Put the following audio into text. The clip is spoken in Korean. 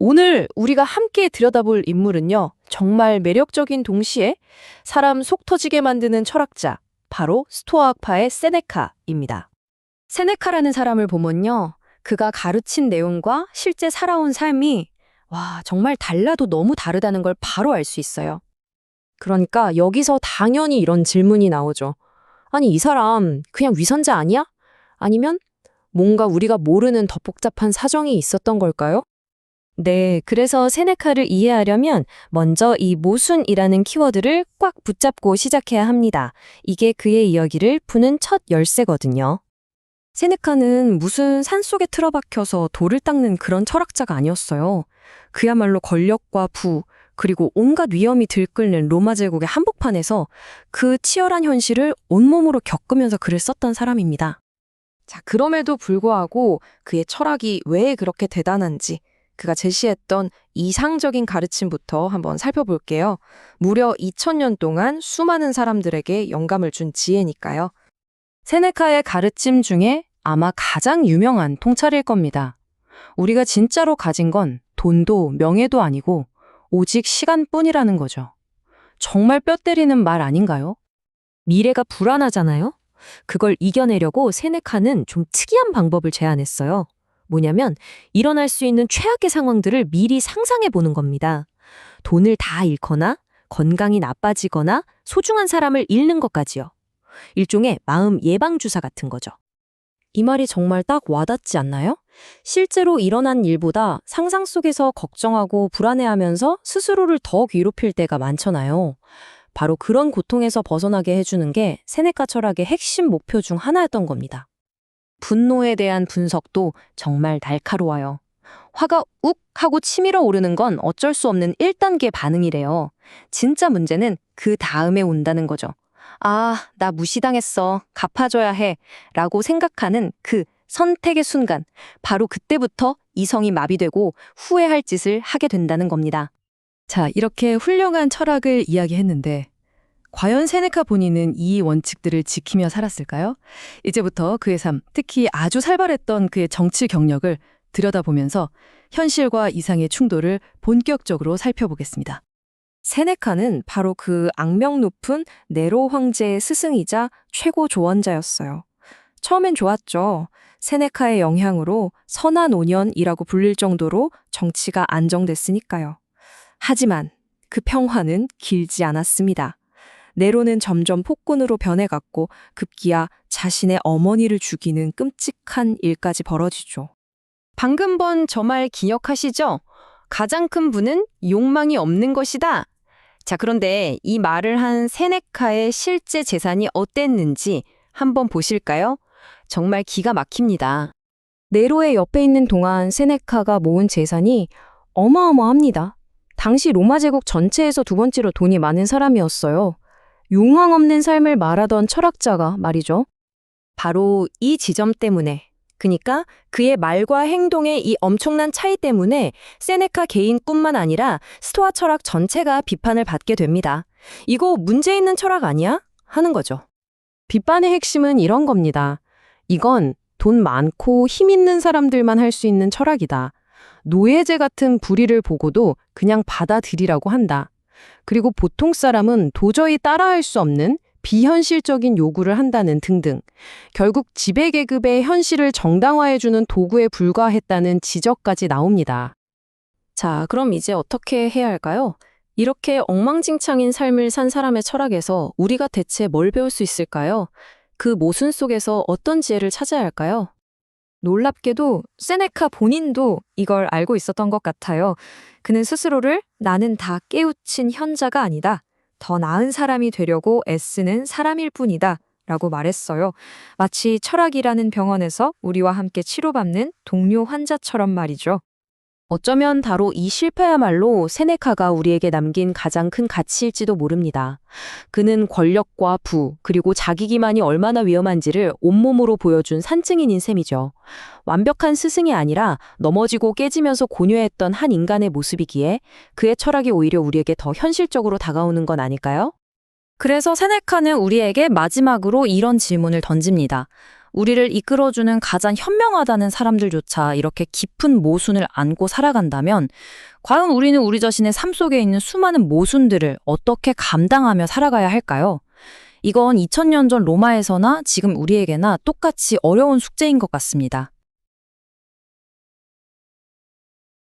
오늘 우리가 함께 들여다볼 인물은요, 정말 매력적인 동시에 사람 속 터지게 만드는 철학자, 바로 스토아학파의 세네카입니다. 세네카라는 사람을 보면요. 그가 가르친 내용과 실제 살아온 삶이 정말 달라도 너무 다르다는 걸 바로 알 수 있어요. 그러니까 여기서 당연히 이런 질문이 나오죠. 아니, 이 사람 그냥 위선자 아니야? 아니면 뭔가 우리가 모르는 더 복잡한 사정이 있었던 걸까요? 네, 그래서 세네카를 이해하려면 먼저 이 모순이라는 키워드를 꽉 붙잡고 시작해야 합니다. 이게 그의 이야기를 푸는 첫 열쇠거든요. 세네카는 무슨 산속에 틀어박혀서 돌을 닦는 그런 철학자가 아니었어요. 그야말로 권력과 부, 그리고 온갖 위험이 들끓는 로마 제국의 한복판에서 그 치열한 현실을 온몸으로 겪으면서 글을 썼던 사람입니다. 자, 그럼에도 불구하고 그의 철학이 왜 그렇게 대단한지 그가 제시했던 이상적인 가르침부터 한번 살펴볼게요. 무려 2000년 동안 수많은 사람들에게 영감을 준 지혜니까요. 세네카의 가르침 중에 아마 가장 유명한 통찰일 겁니다. 우리가 진짜로 가진 건 돈도 명예도 아니고 오직 시간뿐이라는 거죠. 정말 뼈 때리는 말 아닌가요? 미래가 불안하잖아요? 그걸 이겨내려고 세네카는 좀 특이한 방법을 제안했어요. 뭐냐면 일어날 수 있는 최악의 상황들을 미리 상상해 보는 겁니다. 돈을 다 잃거나 건강이 나빠지거나 소중한 사람을 잃는 것까지요. 일종의 마음 예방주사 같은 거죠. 이 말이 정말 딱 와닿지 않나요? 실제로 일어난 일보다 상상 속에서 걱정하고 불안해하면서 스스로를 더 괴롭힐 때가 많잖아요. 바로 그런 고통에서 벗어나게 해주는 게 세네카 철학의 핵심 목표 중 하나였던 겁니다. 분노에 대한 분석도 정말 날카로워요. 화가 욱 하고 치밀어 오르는 건 어쩔 수 없는 1단계 반응이래요. 진짜 문제는 그 다음에 온다는 거죠. 아, 나 무시당했어. 갚아줘야 해. 라고 생각하는 그 선택의 순간, 바로 그때부터 이성이 마비되고 후회할 짓을 하게 된다는 겁니다. 자, 이렇게 훌륭한 철학을 이야기했는데 과연 세네카 본인은 이 원칙들을 지키며 살았을까요? 이제부터 그의 삶, 특히 아주 살벌했던 그의 정치 경력을 들여다보면서 현실과 이상의 충돌을 본격적으로 살펴보겠습니다. 세네카는 바로 그 악명 높은 네로 황제의 스승이자 최고 조언자였어요. 처음엔 좋았죠. 세네카의 영향으로 선한 5년이라고 불릴 정도로 정치가 안정됐으니까요. 하지만 그 평화는 길지 않았습니다. 네로는 점점 폭군으로 변해갔고 급기야 자신의 어머니를 죽이는 끔찍한 일까지 벌어지죠. 방금 본 저 말 기억하시죠? 가장 큰 부는 욕망이 없는 것이다. 자, 그런데 이 말을 한 세네카의 실제 재산이 어땠는지 한번 보실까요? 정말 기가 막힙니다. 네로의 옆에 있는 동안 세네카가 모은 재산이 어마어마합니다. 당시 로마 제국 전체에서 두 번째로 돈이 많은 사람이었어요. 용황 없는 삶을 말하던 철학자가 말이죠. 바로 이 지점 때문에, 그러니까 그의 말과 행동의 이 엄청난 차이 때문에 세네카 개인뿐만 아니라 스토아 철학 전체가 비판을 받게 됩니다. 이거 문제 있는 철학 아니야? 하는 거죠. 비판의 핵심은 이런 겁니다. 이건 돈 많고 힘 있는 사람들만 할 수 있는 철학이다. 노예제 같은 불의를 보고도 그냥 받아들이라고 한다. 그리고 보통 사람은 도저히 따라할 수 없는 비현실적인 요구를 한다는 등등. 결국 지배계급의 현실을 정당화해주는 도구에 불과했다는 지적까지 나옵니다. 자, 그럼 이제 어떻게 해야 할까요? 이렇게 엉망진창인 삶을 산 사람의 철학에서 우리가 대체 뭘 배울 수 있을까요? 그 모순 속에서 어떤 지혜를 찾아야 할까요? 놀랍게도 세네카 본인도 이걸 알고 있었던 것 같아요. 그는 스스로를 나는 다 깨우친 현자가 아니다. 더 나은 사람이 되려고 애쓰는 사람일 뿐이다. 라고 말했어요. 마치 철학이라는 병원에서 우리와 함께 치료받는 동료 환자처럼 말이죠. 어쩌면 바로 이 실패야말로 세네카가 우리에게 남긴 가장 큰 가치일지도 모릅니다. 그는 권력과 부, 그리고 자기 기만이 얼마나 위험한지를 온몸으로 보여준 산증인인 셈이죠. 완벽한 스승이 아니라 넘어지고 깨지면서 고뇌했던 한 인간의 모습이기에 그의 철학이 오히려 우리에게 더 현실적으로 다가오는 건 아닐까요? 그래서 세네카는 우리에게 마지막으로 이런 질문을 던집니다. 우리를 이끌어주는 가장 현명하다는 사람들조차 이렇게 깊은 모순을 안고 살아간다면 과연 우리는 우리 자신의 삶 속에 있는 수많은 모순들을 어떻게 감당하며 살아가야 할까요? 이건 2000년 전 로마에서나 지금 우리에게나 똑같이 어려운 숙제인 것 같습니다.